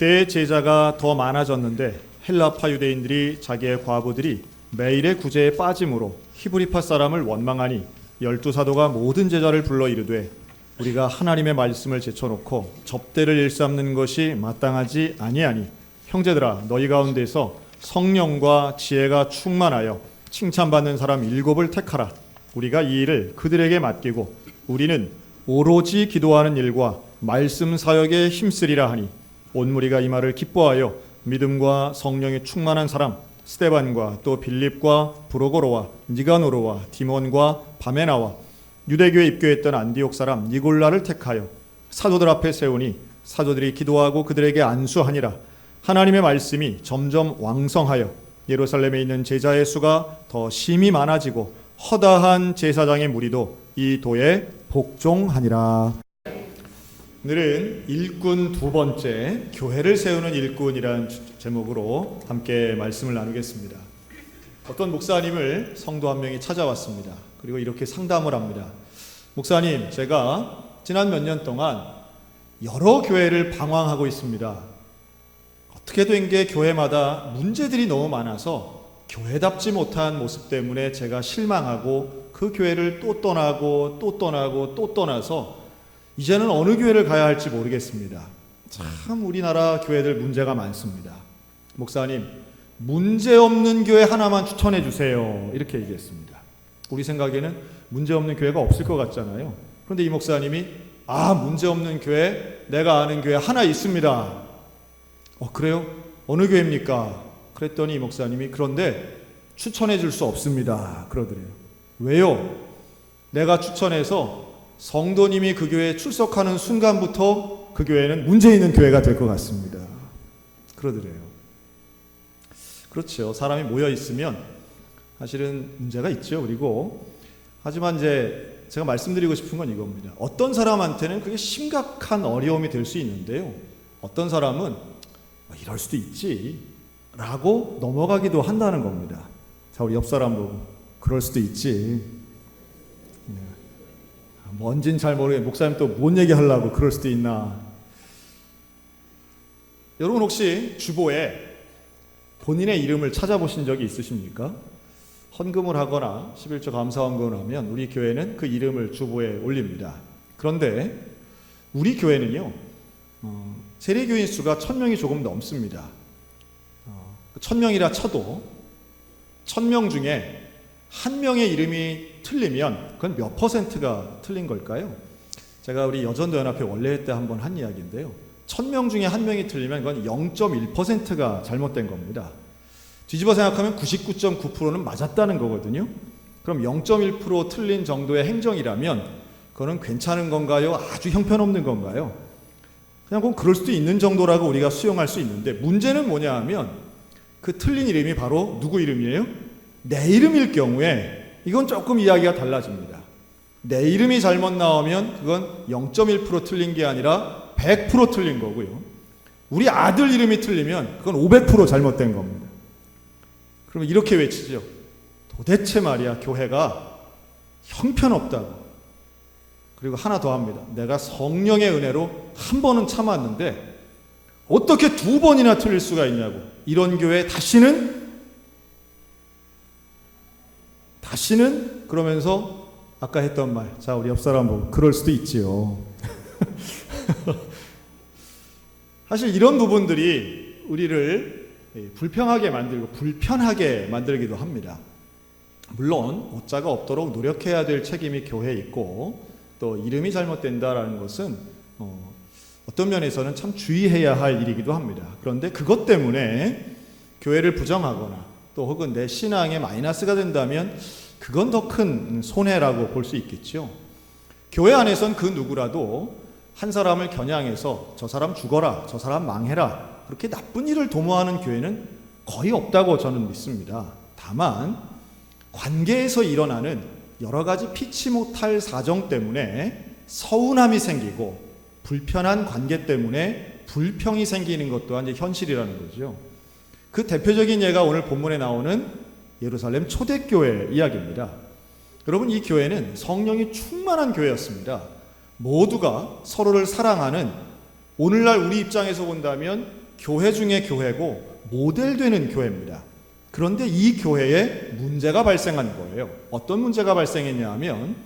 그때의 제자가 더 많아졌는데 헬라파 유대인들이 자기의 과부들이 매일의 구제에 빠짐으로 히브리파 사람을 원망하니 12사도가 모든 제자를 불러 이르되 우리가 하나님의 말씀을 제쳐놓고 접대를 일삼는 것이 마땅하지 아니하니 형제들아 너희 가운데서 성령과 지혜가 충만하여 칭찬받는 사람 7을 택하라. 우리가 이 일을 그들에게 맡기고 우리는 오로지 기도하는 일과 말씀 사역에 힘쓰리라 하니 온 무리가 이 말을 기뻐하여 믿음과 성령이 충만한 사람 스데반과 또 빌립과 브로고로와 니가노로와 디몬과 바메나와 유대교에 입교했던 안디옥 사람 니골라를 택하여 사도들 앞에 세우니 사도들이 기도하고 그들에게 안수하니라. 하나님의 말씀이 점점 왕성하여 예루살렘에 있는 제자의 수가 더 심히 많아지고 허다한 제사장의 무리도 이 도에 복종하니라. 오늘은 일꾼 두 번째, 교회를 세우는 일꾼이라는 제목으로 함께 말씀을 나누겠습니다. 어떤 목사님을 성도 한 명이 찾아왔습니다. 그리고 이렇게 상담을 합니다. 목사님, 제가 지난 몇 년 동안 여러 교회를 방황하고 있습니다. 어떻게 된 게 교회마다 문제들이 너무 많아서 교회답지 못한 모습 때문에 제가 실망하고 그 교회를 또 떠나고 또 떠나고 또 떠나서 이제는 어느 교회를 가야 할지 모르겠습니다. 참 우리나라 교회들 문제가 많습니다. 목사님, 문제없는 교회 하나만 추천해 주세요. 이렇게 얘기했습니다. 우리 생각에는 문제없는 교회가 없을 것 같잖아요. 그런데 이 목사님이 문제없는 교회, 내가 아는 교회 하나 있습니다. 그래요? 어느 교회입니까? 그랬더니 이 목사님이 그런데 추천해 줄 수 없습니다. 그러더래요. 왜요? 내가 추천해서 성도님이 그 교회에 출석하는 순간부터 그 교회는 문제 있는 교회가 될 것 같습니다. 그러더래요. 그렇죠. 사람이 모여 있으면 사실은 문제가 있죠. 그리고 하지만 이제 제가 말씀드리고 싶은 건 이겁니다. 어떤 사람한테는 그게 심각한 어려움이 될 수 있는데요. 어떤 사람은 이럴 수도 있지 라고 넘어가기도 한다는 겁니다. 자, 우리 옆 사람 보고 그럴 수도 있지. 뭔진 잘 모르겠는데 목사님 또 뭔 얘기하려고 그럴 수도 있나. 여러분 혹시 주보에 본인의 이름을 찾아보신 적이 있으십니까? 헌금을 하거나 11조 감사헌금을 하면 우리 교회는 그 이름을 주보에 올립니다. 그런데 우리 교회는요, 세례교인 수가 1000명이 조금 넘습니다. 1000명이라 쳐도 1000명 중에 한 명의 이름이 틀리면 그건 몇 퍼센트가 틀린 걸까요? 제가 우리 여전도연합회 원래회 때 한번 한 이야기인데요. 1000명 중에 한 명이 틀리면 그건 0.1%가 잘못된 겁니다. 뒤집어 생각하면 99.9%는 맞았다는 거거든요. 그럼 0.1% 틀린 정도의 행정이라면 그거는 괜찮은 건가요? 아주 형편없는 건가요? 그냥 그건 그럴 수도 있는 정도라고 우리가 수용할 수 있는데 문제는 뭐냐 하면 그 틀린 이름이 바로 누구 이름이에요? 내 이름일 경우에 이건 조금 이야기가 달라집니다. 내 이름이 잘못 나오면 그건 0.1% 틀린 게 아니라 100% 틀린 거고요. 우리 아들 이름이 틀리면 그건 500% 잘못된 겁니다. 그러면 이렇게 외치죠. 도대체 말이야, 교회가 형편없다고. 그리고 하나 더 합니다. 내가 성령의 은혜로 한 번은 참았는데 어떻게 2번이나 틀릴 수가 있냐고. 이런 교회 다시는 그러면서 아까 했던 말, 자 우리 옆 사람 보고 그럴 수도 있지요. 사실 이런 부분들이 우리를 불평하게 만들고 불편하게 만들기도 합니다. 물론 오자가 없도록 노력해야 될 책임이 교회에 있고 또 이름이 잘못된다라는 것은 어떤 면에서는 참 주의해야 할 일이기도 합니다. 그런데 그것 때문에 교회를 부정하거나 또 혹은 내 신앙에 마이너스가 된다면 그건 더 큰 손해라고 볼 수 있겠죠. 교회 안에선 그 누구라도 한 사람을 겨냥해서 저 사람 죽어라, 저 사람 망해라 그렇게 나쁜 일을 도모하는 교회는 거의 없다고 저는 믿습니다. 다만 관계에서 일어나는 여러 가지 피치 못할 사정 때문에 서운함이 생기고 불편한 관계 때문에 불평이 생기는 것 또한 이제 현실이라는 거죠. 그 대표적인 예가 오늘 본문에 나오는 예루살렘 초대교회 이야기입니다. 여러분, 이 교회는 성령이 충만한 교회였습니다. 모두가 서로를 사랑하는, 오늘날 우리 입장에서 본다면 교회 중에 교회고 모델되는 교회입니다. 그런데 이 교회에 문제가 발생한 거예요. 어떤 문제가 발생했냐 하면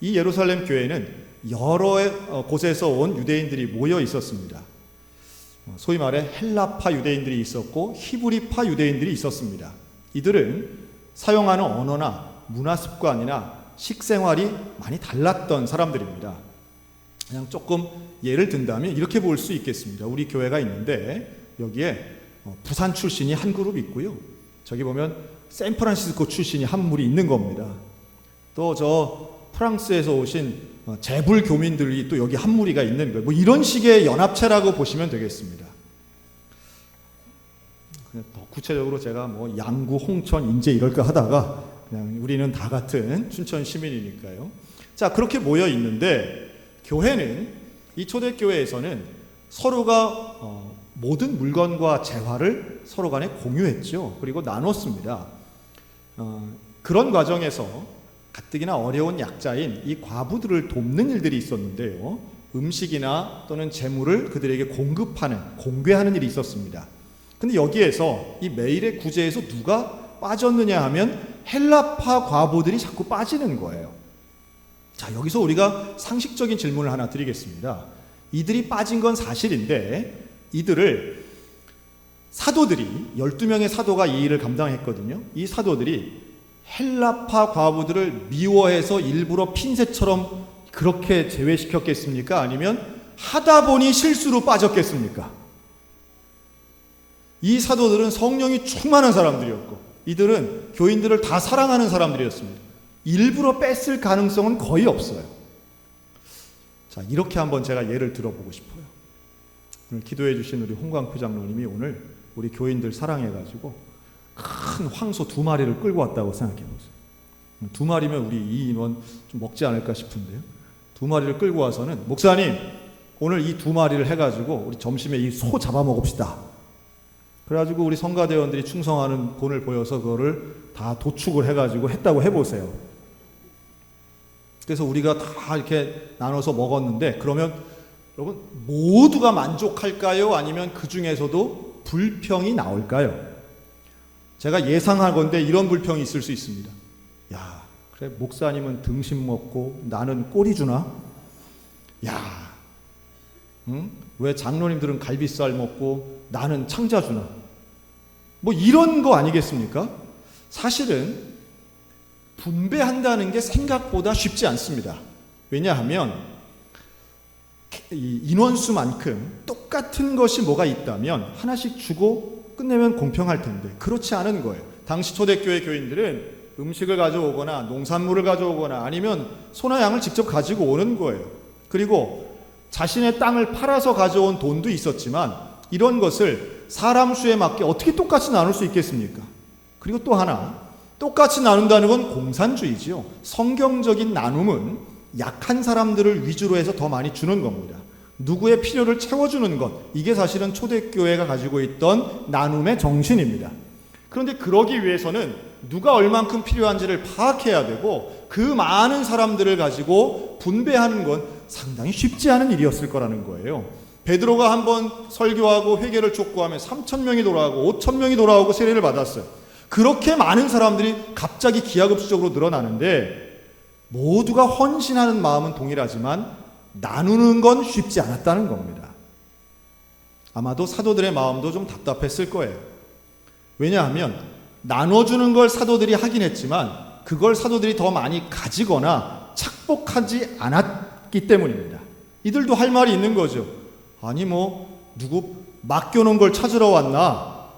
이 예루살렘 교회는 여러 곳에서 온 유대인들이 모여 있었습니다. 소위 말해 헬라파 유대인들이 있었고 히브리파 유대인들이 있었습니다. 이들은 사용하는 언어나 문화 습관이나 식생활이 많이 달랐던 사람들입니다. 그냥 조금 예를 든다면 이렇게 볼 수 있겠습니다. 우리 교회가 있는데 여기에 부산 출신이 한 그룹 있고요. 저기 보면 샌프란시스코 출신이 한 무리 있는 겁니다. 또 저 프랑스에서 오신 재불 교민들이 또 여기 한 무리가 있는 거예요. 뭐 이런 식의 연합체라고 보시면 되겠습니다. 그냥 더 구체적으로 제가 뭐 양구, 홍천, 인제 이럴까 하다가 그냥 우리는 다 같은 춘천 시민이니까요. 자, 그렇게 모여 있는데 교회는 이 초대교회에서는 서로가 모든 물건과 재화를 서로 간에 공유했죠. 그리고 나눴습니다. 그런 과정에서 가뜩이나 어려운 약자인 이 과부들을 돕는 일들이 있었는데요. 음식이나 또는 재물을 그들에게 공개하는 일이 있었습니다. 근데 여기에서 이 메일의 구제에서 누가 빠졌느냐 하면 헬라파 과부들이 자꾸 빠지는 거예요. 자, 여기서 우리가 상식적인 질문을 하나 드리겠습니다. 이들이 빠진 건 사실인데 이들을 사도들이 12명의 사도가 이 일을 감당했거든요. 이 사도들이 헬라파 과부들을 미워해서 일부러 핀셋처럼 그렇게 제외시켰겠습니까? 아니면 하다 보니 실수로 빠졌겠습니까? 이 사도들은 성령이 충만한 사람들이었고 이들은 교인들을 다 사랑하는 사람들이었습니다. 일부러 뺐을 가능성은 거의 없어요. 자, 이렇게 한번 제가 예를 들어보고 싶어요. 오늘 기도해 주신 우리 홍광표 장로님이 오늘 우리 교인들 사랑해가지고 큰 황소 2마리를 끌고 왔다고 생각해 보세요. 2마리면 우리 이 인원 좀 먹지 않을까 싶은데요. 2마리를 끌고 와서는 목사님 오늘 이 2마리를 해가지고 우리 점심에 이 소 잡아먹읍시다. 그래가지고 우리 성가대원들이 충성하는 본을 보여서 그거를 다 도축을 해가지고 했다고 해보세요. 그래서 우리가 다 이렇게 나눠서 먹었는데 그러면 여러분 모두가 만족할까요? 아니면 그 중에서도 불평이 나올까요? 제가 예상하건대 이런 불평이 있을 수 있습니다. 야, 그래 목사님은 등심 먹고 나는 꼬리 주나? 야, 응? 왜 장로님들은 갈비살 먹고 나는 창자 주나? 뭐 이런 거 아니겠습니까? 사실은 분배한다는 게 생각보다 쉽지 않습니다. 왜냐하면 이 인원수만큼 똑같은 것이 뭐가 있다면 하나씩 주고 끝내면 공평할 텐데 그렇지 않은 거예요. 당시 초대교회 교인들은 음식을 가져오거나 농산물을 가져오거나 아니면 소나 양을 직접 가지고 오는 거예요. 그리고 자신의 땅을 팔아서 가져온 돈도 있었지만 이런 것을 사람 수에 맞게 어떻게 똑같이 나눌 수 있겠습니까? 그리고 또 하나, 똑같이 나눈다는 건 공산주의지요. 성경적인 나눔은 약한 사람들을 위주로 해서 더 많이 주는 겁니다. 누구의 필요를 채워주는 것, 이게 사실은 초대교회가 가지고 있던 나눔의 정신입니다. 그런데 그러기 위해서는 누가 얼만큼 필요한지를 파악해야 되고 그 많은 사람들을 가지고 분배하는 건 상당히 쉽지 않은 일이었을 거라는 거예요. 베드로가 한번 설교하고 회개를 촉구하면 3,000명이 돌아오고 5,000명이 돌아오고 세례를 받았어요. 그렇게 많은 사람들이 갑자기 기하급수적으로 늘어나는데 모두가 헌신하는 마음은 동일하지만 나누는 건 쉽지 않았다는 겁니다. 아마도 사도들의 마음도 좀 답답했을 거예요. 왜냐하면 나눠주는 걸 사도들이 하긴 했지만 그걸 사도들이 더 많이 가지거나 착복하지 않았기 때문입니다. 이들도 할 말이 있는 거죠. 아니 뭐 누구 맡겨놓은 걸 찾으러 왔나?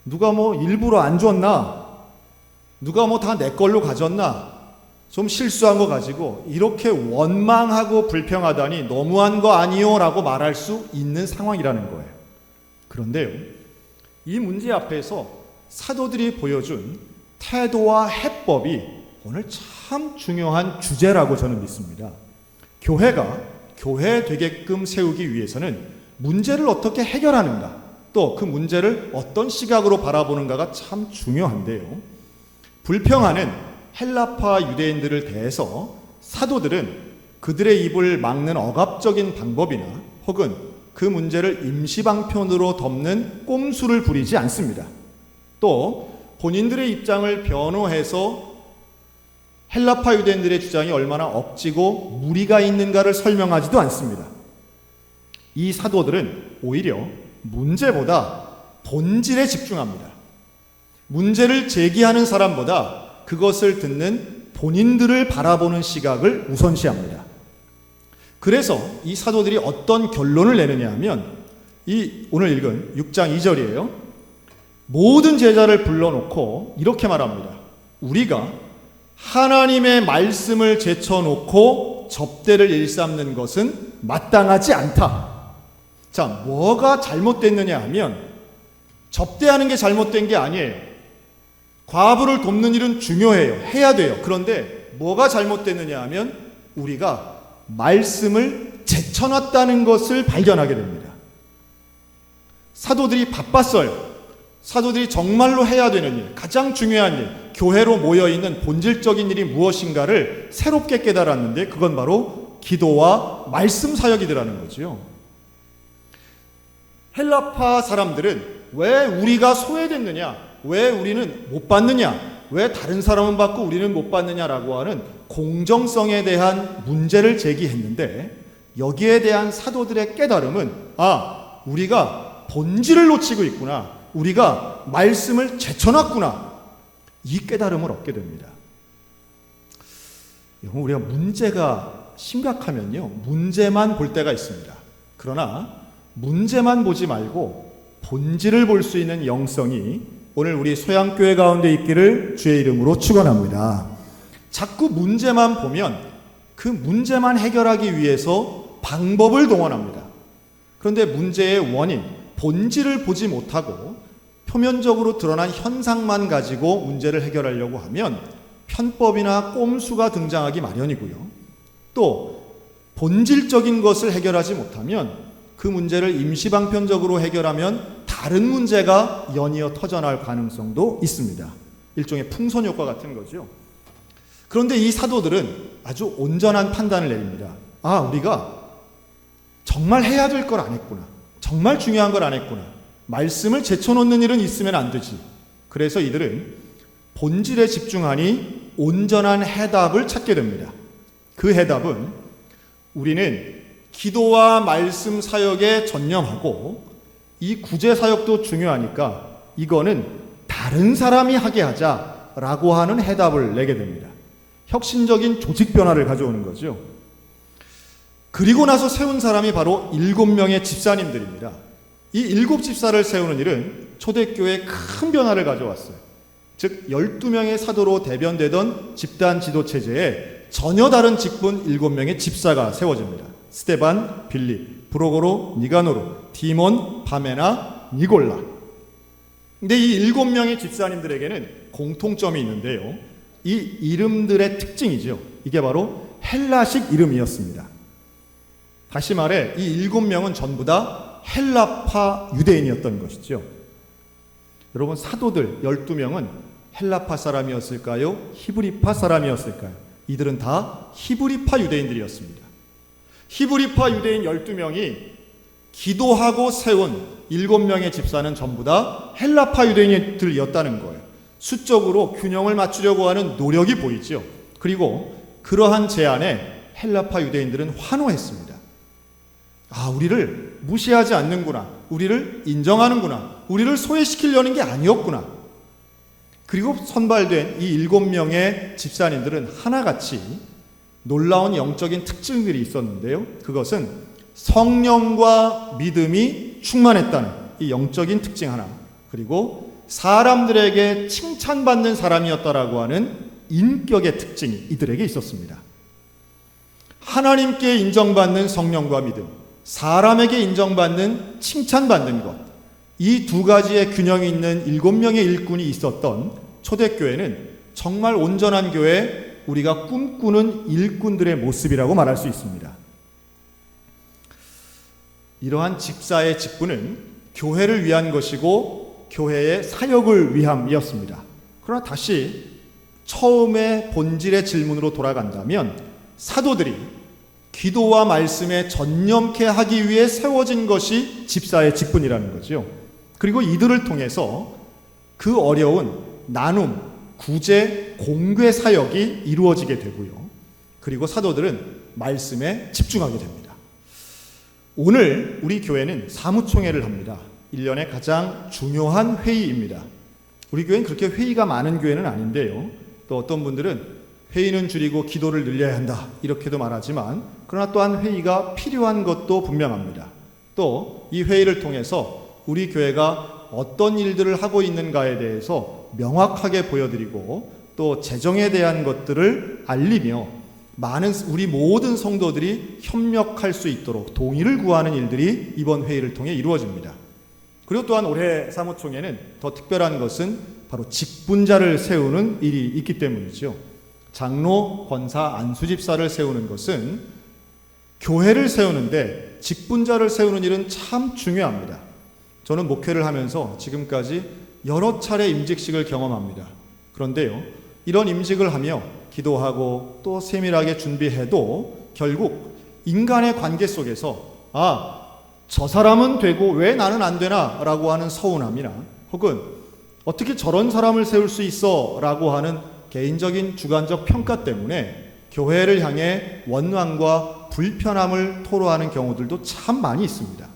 누가 뭐 일부러 안 줬나? 누가 뭐 다 내 걸로 가졌나? 좀 실수한 거 가지고 이렇게 원망하고 불평하다니 너무한 거 아니요? 라고 말할 수 있는 상황이라는 거예요. 그런데요, 이 문제 앞에서 사도들이 보여준 태도와 해법이 오늘 참 중요한 주제라고 저는 믿습니다. 교회가 교회 되게끔 세우기 위해서는 문제를 어떻게 해결하는가, 또 그 문제를 어떤 시각으로 바라보는가가 참 중요한데요. 불평하는 헬라파 유대인들을 대해서 사도들은 그들의 입을 막는 억압적인 방법이나 혹은 그 문제를 임시방편으로 덮는 꼼수를 부리지 않습니다. 또 본인들의 입장을 변호해서 헬라파 유대인들의 주장이 얼마나 억지고 무리가 있는가를 설명하지도 않습니다. 이 사도들은 오히려 문제보다 본질에 집중합니다. 문제를 제기하는 사람보다 그것을 듣는 본인들을 바라보는 시각을 우선시합니다. 그래서 이 사도들이 어떤 결론을 내느냐 하면 이 오늘 읽은 6장 2절이에요. 모든 제자를 불러놓고 이렇게 말합니다. 우리가 하나님의 말씀을 제쳐놓고 접대를 일삼는 것은 마땅하지 않다. 자, 뭐가 잘못됐느냐 하면 접대하는 게 잘못된 게 아니에요. 과부를 돕는 일은 중요해요. 해야 돼요. 그런데 뭐가 잘못됐느냐 하면 우리가 말씀을 제쳐놨다는 것을 발견하게 됩니다. 사도들이 바빴어요. 사도들이 정말로 해야 되는 일, 가장 중요한 일, 교회로 모여있는 본질적인 일이 무엇인가를 새롭게 깨달았는데 그건 바로 기도와 말씀 사역이더라는 거죠. 헬라파 사람들은 왜 우리가 소외됐느냐, 왜 우리는 못 받느냐, 왜 다른 사람은 받고 우리는 못 받느냐라고 하는 공정성에 대한 문제를 제기했는데 여기에 대한 사도들의 깨달음은 우리가 본질을 놓치고 있구나, 우리가 말씀을 제쳐놨구나, 이 깨달음을 얻게 됩니다. 우리가 문제가 심각하면요 문제만 볼 때가 있습니다. 그러나 문제만 보지 말고 본질을 볼 수 있는 영성이 오늘 우리 소양교회 가운데 있기를 주의 이름으로 축원합니다. 자꾸 문제만 보면 그 문제만 해결하기 위해서 방법을 동원합니다. 그런데 문제의 원인, 본질을 보지 못하고 표면적으로 드러난 현상만 가지고 문제를 해결하려고 하면 편법이나 꼼수가 등장하기 마련이고요. 또 본질적인 것을 해결하지 못하면 그 문제를 임시방편적으로 해결하면 다른 문제가 연이어 터져나올 가능성도 있습니다. 일종의 풍선 효과 같은 거죠. 그런데 이 사도들은 아주 온전한 판단을 내립니다. 우리가 정말 해야 될 걸 안 했구나. 정말 중요한 걸 안 했구나. 말씀을 제쳐놓는 일은 있으면 안 되지. 그래서 이들은 본질에 집중하니 온전한 해답을 찾게 됩니다. 그 해답은 우리는 기도와 말씀 사역에 전념하고 이 구제 사역도 중요하니까 이거는 다른 사람이 하게 하자라고 하는 해답을 내게 됩니다. 혁신적인 조직 변화를 가져오는 거죠. 그리고 나서 세운 사람이 바로 7명의 집사님들입니다. 이 7 집사를 세우는 일은 초대교회에 큰 변화를 가져왔어요. 즉 12명의 사도로 대변되던 집단 지도체제에 전혀 다른 직분 7명의 집사가 세워집니다. 스데반, 빌립, 브로고로, 니가노르, 디몬, 바메나, 니골라. 근데 이 7명의 집사님들에게는 공통점이 있는데요. 이 이름들의 특징이죠. 이게 바로 헬라식 이름이었습니다. 다시 말해 이 7명은 전부 다 헬라파 유대인이었던 것이죠. 여러분, 사도들 12명은 헬라파 사람이었을까요? 히브리파 사람이었을까요? 이들은 다 히브리파 유대인들이었습니다. 히브리파 유대인 12명이 기도하고 세운 7명의 집사는 전부 다 헬라파 유대인들이었다는 거예요. 수적으로 균형을 맞추려고 하는 노력이 보이죠. 그리고 그러한 제안에 헬라파 유대인들은 환호했습니다. 우리를 무시하지 않는구나. 우리를 인정하는구나. 우리를 소외시키려는 게 아니었구나. 그리고 선발된 이 7명의 집사님들은 하나같이 놀라운 영적인 특징들이 있었는데요. 그것은 성령과 믿음이 충만했다는 이 영적인 특징 하나, 그리고 사람들에게 칭찬받는 사람이었다라고 하는 인격의 특징이 이들에게 있었습니다. 하나님께 인정받는 성령과 믿음, 사람에게 인정받는 칭찬받는 것, 이 두 가지의 균형이 있는 7명의 일꾼이 있었던 초대교회는 정말 온전한 교회, 우리가 꿈꾸는 일꾼들의 모습이라고 말할 수 있습니다. 이러한 집사의 직분은 교회를 위한 것이고 교회의 사역을 위함이었습니다. 그러나 다시 처음의 본질의 질문으로 돌아간다면 사도들이 기도와 말씀에 전념케 하기 위해 세워진 것이 집사의 직분이라는 거죠. 그리고 이들을 통해서 그 어려운 나눔, 구제, 공궤 사역이 이루어지게 되고요. 그리고 사도들은 말씀에 집중하게 됩니다. 오늘 우리 교회는 사무총회를 합니다. 1년의 가장 중요한 회의입니다. 우리 교회는 그렇게 회의가 많은 교회는 아닌데요. 또 어떤 분들은 회의는 줄이고 기도를 늘려야 한다 이렇게도 말하지만, 그러나 또한 회의가 필요한 것도 분명합니다. 또 이 회의를 통해서 우리 교회가 어떤 일들을 하고 있는가에 대해서 명확하게 보여드리고 또 재정에 대한 것들을 알리며 많은 우리 모든 성도들이 협력할 수 있도록 동의를 구하는 일들이 이번 회의를 통해 이루어집니다. 그리고 또한 올해 사무총회는 더 특별한 것은 바로 직분자를 세우는 일이 있기 때문이죠. 장로, 권사, 안수집사를 세우는 것은 교회를 세우는데 직분자를 세우는 일은 참 중요합니다. 저는 목회를 하면서 지금까지 여러 차례 임직식을 경험합니다. 그런데요, 이런 임직을 하며 기도하고 또 세밀하게 준비해도 결국 인간의 관계 속에서 저 사람은 되고 왜 나는 안 되나 라고 하는 서운함이나 혹은 어떻게 저런 사람을 세울 수 있어 라고 하는 개인적인 주관적 평가 때문에 교회를 향해 원망과 불편함을 토로하는 경우들도 참 많이 있습니다.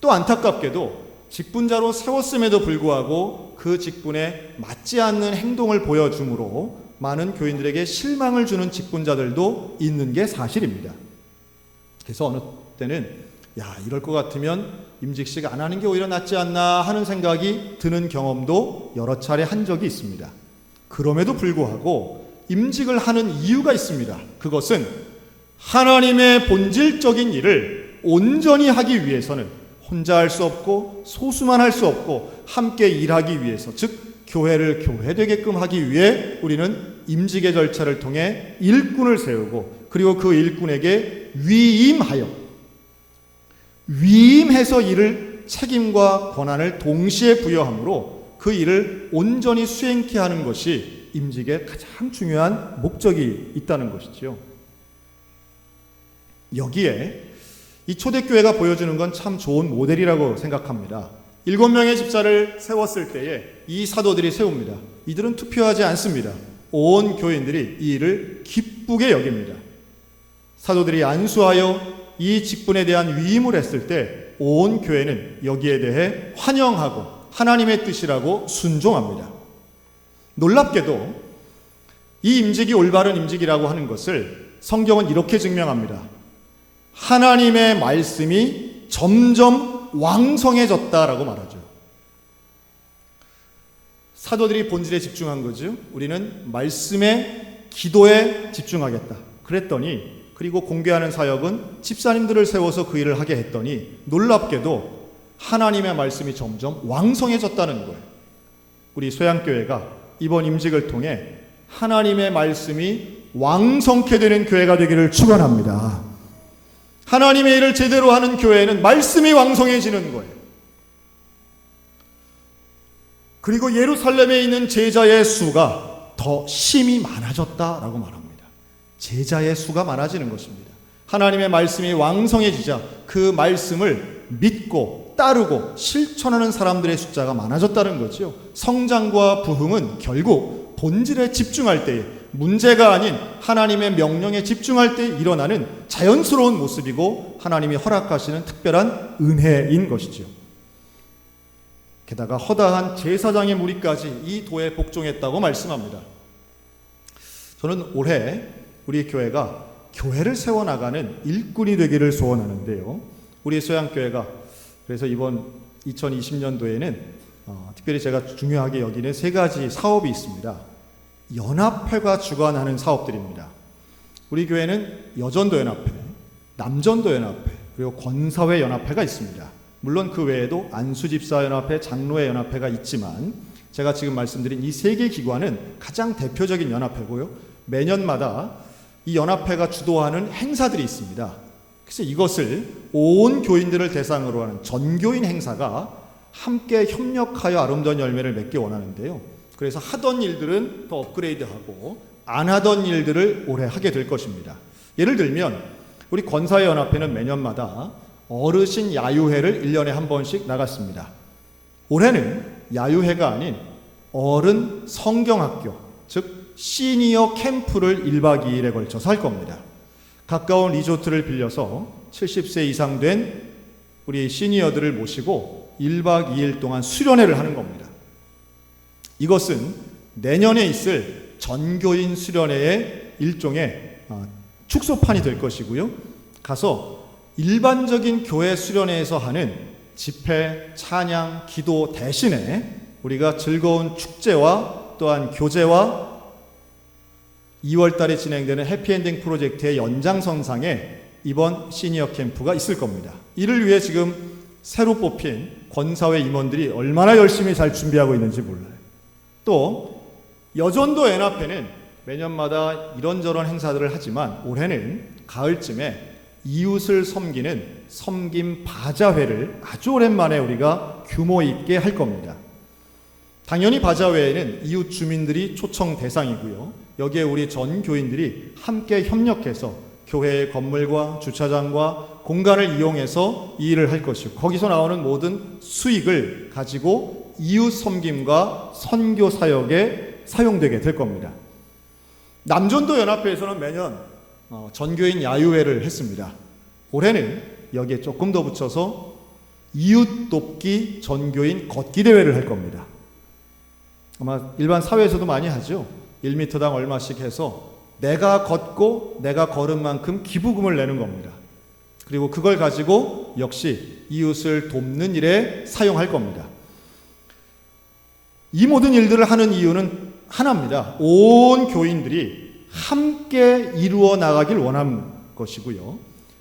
또 안타깝게도 직분자로 세웠음에도 불구하고 그 직분에 맞지 않는 행동을 보여줌으로 많은 교인들에게 실망을 주는 직분자들도 있는 게 사실입니다. 그래서 어느 때는 이럴 것 같으면 임직식 안 하는 게 오히려 낫지 않나 하는 생각이 드는 경험도 여러 차례 한 적이 있습니다. 그럼에도 불구하고 임직을 하는 이유가 있습니다. 그것은 하나님의 본질적인 일을 온전히 하기 위해서는 혼자 할 수 없고 소수만 할 수 없고 함께 일하기 위해서, 즉 교회를 교회되게끔 하기 위해 우리는 임직의 절차를 통해 일꾼을 세우고 그리고 그 일꾼에게 위임해서 일을 책임과 권한을 동시에 부여함으로 그 일을 온전히 수행케 하는 것이 임직의 가장 중요한 목적이 있다는 것이죠. 여기에 이 초대교회가 보여주는 건 참 좋은 모델이라고 생각합니다. 7명의 집사를 세웠을 때에 이 사도들이 세웁니다. 이들은 투표하지 않습니다. 온 교인들이 이 일을 기쁘게 여깁니다. 사도들이 안수하여 이 직분에 대한 위임을 했을 때 온 교회는 여기에 대해 환영하고 하나님의 뜻이라고 순종합니다. 놀랍게도 이 임직이 올바른 임직이라고 하는 것을 성경은 이렇게 증명합니다. 하나님의 말씀이 점점 왕성해졌다라고 말하죠. 사도들이 본질에 집중한 거죠. 우리는 말씀에, 기도에 집중하겠다. 그랬더니, 그리고 공개하는 사역은 집사님들을 세워서 그 일을 하게 했더니 놀랍게도 하나님의 말씀이 점점 왕성해졌다는 거예요. 우리 소양교회가 이번 임직을 통해 하나님의 말씀이 왕성케 되는 교회가 되기를 축원합니다. 하나님의 일을 제대로 하는 교회에는 말씀이 왕성해지는 거예요. 그리고 예루살렘에 있는 제자의 수가 더 심히 많아졌다라고 말합니다. 제자의 수가 많아지는 것입니다. 하나님의 말씀이 왕성해지자 그 말씀을 믿고 따르고 실천하는 사람들의 숫자가 많아졌다는 거죠. 성장과 부흥은 결국 본질에 집중할 때에, 문제가 아닌 하나님의 명령에 집중할 때 일어나는 자연스러운 모습이고 하나님이 허락하시는 특별한 은혜인 것이죠. 게다가 허다한 제사장의 무리까지 이 도에 복종했다고 말씀합니다. 저는 올해 우리 교회가 교회를 세워나가는 일꾼이 되기를 소원하는데요. 우리 소양교회가 그래서 이번 2020년도에는 특별히 제가 중요하게 여기는 3가지 사업이 있습니다. 연합회가 주관하는 사업들입니다. 우리 교회는 여전도 연합회, 남전도 연합회, 그리고 권사회 연합회가 있습니다. 물론 그 외에도 안수집사 연합회, 장로회 연합회가 있지만 제가 지금 말씀드린 이 3개 기관은 가장 대표적인 연합회고요. 매년마다 이 연합회가 주도하는 행사들이 있습니다. 그래서 이것을 온 교인들을 대상으로 하는 전교인 행사가 함께 협력하여 아름다운 열매를 맺기 원하는데요. 그래서 하던 일들은 더 업그레이드하고 안 하던 일들을 올해 하게 될 것입니다. 예를 들면 우리 권사회연합회는 매년마다 어르신 야유회를 1년에 한 번씩 나갔습니다. 올해는 야유회가 아닌 어른 성경학교, 즉 시니어 캠프를 1박 2일에 걸쳐서 할 겁니다. 가까운 리조트를 빌려서 70세 이상 된 우리 시니어들을 모시고 1박 2일 동안 수련회를 하는 겁니다. 이것은 내년에 있을 전교인 수련회의 일종의 축소판이 될 것이고요. 가서 일반적인 교회 수련회에서 하는 집회, 찬양, 기도 대신에 우리가 즐거운 축제와 또한 교제와 2월 달에 진행되는 해피엔딩 프로젝트의 연장선상에 이번 시니어 캠프가 있을 겁니다. 이를 위해 지금 새로 뽑힌 권사회 임원들이 얼마나 열심히 잘 준비하고 있는지 몰라요. 또 여전도 연합회는 매년마다 이런저런 행사들을 하지만 올해는 가을쯤에 이웃을 섬기는 섬김 바자회를 아주 오랜만에 우리가 규모 있게 할 겁니다. 당연히 바자회에는 이웃 주민들이 초청 대상이고요. 여기에 우리 전 교인들이 함께 협력해서 교회의 건물과 주차장과 공간을 이용해서 이 일을 할 것이고, 거기서 나오는 모든 수익을 가지고 이웃 섬김과 선교 사역에 사용되게 될 겁니다. 남전도 연합회에서는 매년 전교인 야유회를 했습니다. 올해는 여기에 조금 더 붙여서 이웃 돕기 전교인 걷기 대회를 할 겁니다. 아마 일반 사회에서도 많이 하죠. 1m당 얼마씩 해서 내가 걷고 내가 걸은 만큼 기부금을 내는 겁니다. 그리고 그걸 가지고 역시 이웃을 돕는 일에 사용할 겁니다. 이 모든 일들을 하는 이유는 하나입니다. 온 교인들이 함께 이루어 나가길 원하는 것이고요.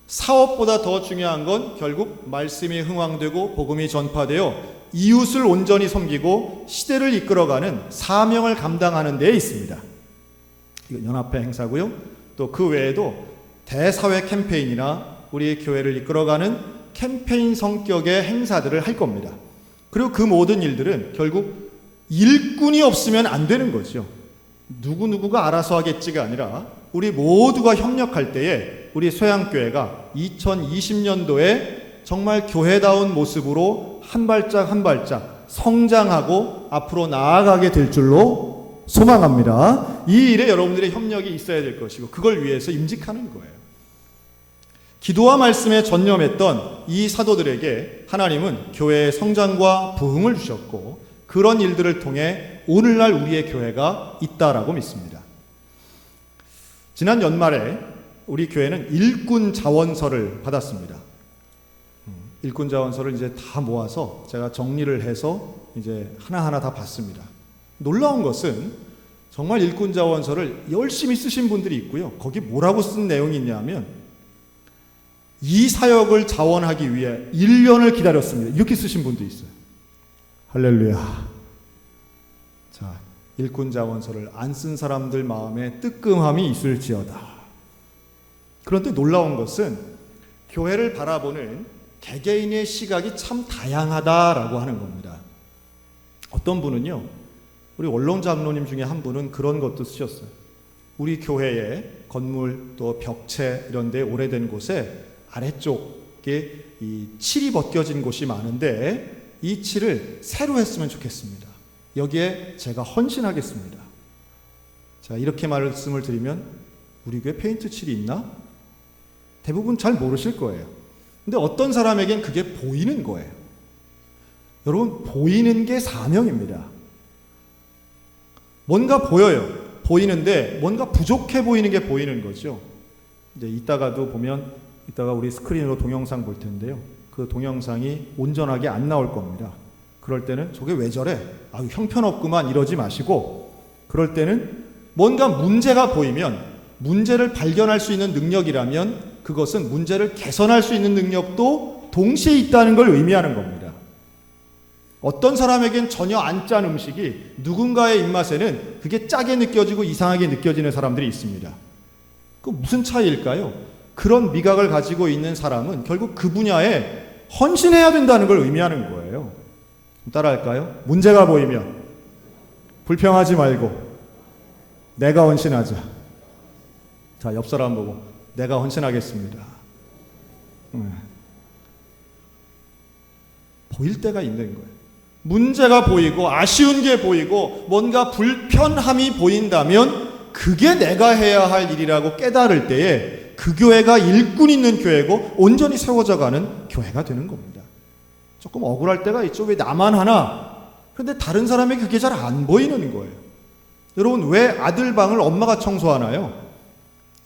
사업보다 더 중요한 건 결국 말씀이 흥왕되고 복음이 전파되어 이웃을 온전히 섬기고 시대를 이끌어가는 사명을 감당하는 데에 있습니다. 이건 연합회 행사고요. 또 그 외에도 대사회 캠페인이나 우리 교회를 이끌어가는 캠페인 성격의 행사들을 할 겁니다. 그리고 그 모든 일들은 결국 일꾼이 없으면 안 되는 거죠. 누구누구가 알아서 하겠지가 아니라 우리 모두가 협력할 때에 우리 소양교회가 2020년도에 정말 교회다운 모습으로 한 발짝 한 발짝 성장하고 앞으로 나아가게 될 줄로 소망합니다. 이 일에 여러분들의 협력이 있어야 될 것이고 그걸 위해서 임직하는 거예요. 기도와 말씀에 전념했던 이 사도들에게 하나님은 교회의 성장과 부흥을 주셨고 그런 일들을 통해 오늘날 우리의 교회가 있다라고 믿습니다. 지난 연말에 우리 교회는 일꾼 자원서를 받았습니다. 일꾼 자원서를 이제 다 모아서 제가 정리를 해서 이제 하나하나 다 봤습니다. 놀라운 것은 정말 일꾼 자원서를 열심히 쓰신 분들이 있고요. 거기 뭐라고 쓴 내용이 있냐면 이 사역을 자원하기 위해 1년을 기다렸습니다. 이렇게 쓰신 분도 있어요. 할렐루야. 자, 일꾼 자원서를 안 쓴 사람들 마음에 뜨끔함이 있을지어다. 그런데 놀라운 것은 교회를 바라보는 개개인의 시각이 참 다양하다라고 하는 겁니다. 어떤 분은요, 우리 원롱 장로님 중에 한 분은 그런 것도 쓰셨어요. 우리 교회의 건물 또 벽체 이런 데 오래된 곳에 아래쪽에 이 칠이 벗겨진 곳이 많은데 이 칠을 새로 했으면 좋겠습니다. 여기에 제가 헌신하겠습니다. 자, 이렇게 말씀을 드리면 우리 교회 페인트 칠이 있나? 대부분 잘 모르실 거예요. 근데 어떤 사람에겐 그게 보이는 거예요. 여러분, 보이는 게 사명입니다. 뭔가 보여요. 보이는데 뭔가 부족해 보이는 게 보이는 거죠. 이제 이따가도 보면 이따가 우리 스크린으로 동영상 볼 텐데요. 그 동영상이 온전하게 안 나올 겁니다. 그럴 때는 저게 왜 저래? 아유, 형편없구만 이러지 마시고 그럴 때는 뭔가 문제가 보이면 문제를 발견할 수 있는 능력이라면 그것은 문제를 개선할 수 있는 능력도 동시에 있다는 걸 의미하는 겁니다. 어떤 사람에겐 전혀 안 짠 음식이 누군가의 입맛에는 그게 짜게 느껴지고 이상하게 느껴지는 사람들이 있습니다. 그 무슨 차이일까요? 그런 미각을 가지고 있는 사람은 결국 그 분야에 헌신해야 된다는 걸 의미하는 거예요. 따라할까요? 문제가 보이면 불평하지 말고 내가 헌신하자. 자, 옆 사람 보고 내가 헌신하겠습니다. 보일 때가 있는 거예요. 문제가 보이고 아쉬운 게 보이고 뭔가 불편함이 보인다면 그게 내가 해야 할 일이라고 깨달을 때에 그 교회가 일꾼 있는 교회고 온전히 세워져 가는 교회가 되는 겁니다. 조금 억울할 때가 있죠. 왜 나만 하나? 그런데 다른 사람에게 그게 잘 안 보이는 거예요. 여러분, 왜 아들 방을 엄마가 청소하나요?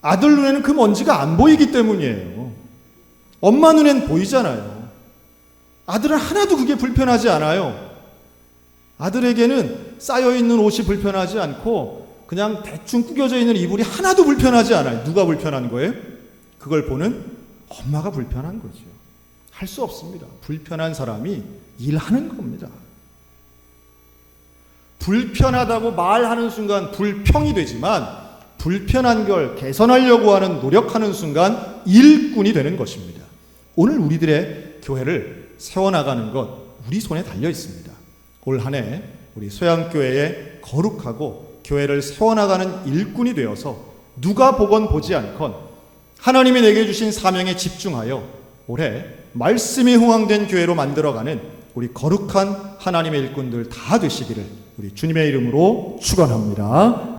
아들 눈에는 그 먼지가 안 보이기 때문이에요. 엄마 눈엔 보이잖아요. 아들은 하나도 그게 불편하지 않아요. 아들에게는 쌓여있는 옷이 불편하지 않고 그냥 대충 구겨져 있는 이불이 하나도 불편하지 않아요. 누가 불편한 거예요? 그걸 보는 엄마가 불편한 거죠. 할 수 없습니다. 불편한 사람이 일하는 겁니다. 불편하다고 말하는 순간 불평이 되지만 불편한 걸 개선하려고 하는 노력하는 순간 일꾼이 되는 것입니다. 오늘 우리들의 교회를 세워나가는 것 우리 손에 달려 있습니다. 올 한 해 우리 소양교회에 거룩하고 교회를 세워나가는 일꾼이 되어서 누가 보건 보지 않건 하나님이 내게 주신 사명에 집중하여 올해 말씀이 흥황된 교회로 만들어가는 우리 거룩한 하나님의 일꾼들 다 되시기를 우리 주님의 이름으로 축원합니다.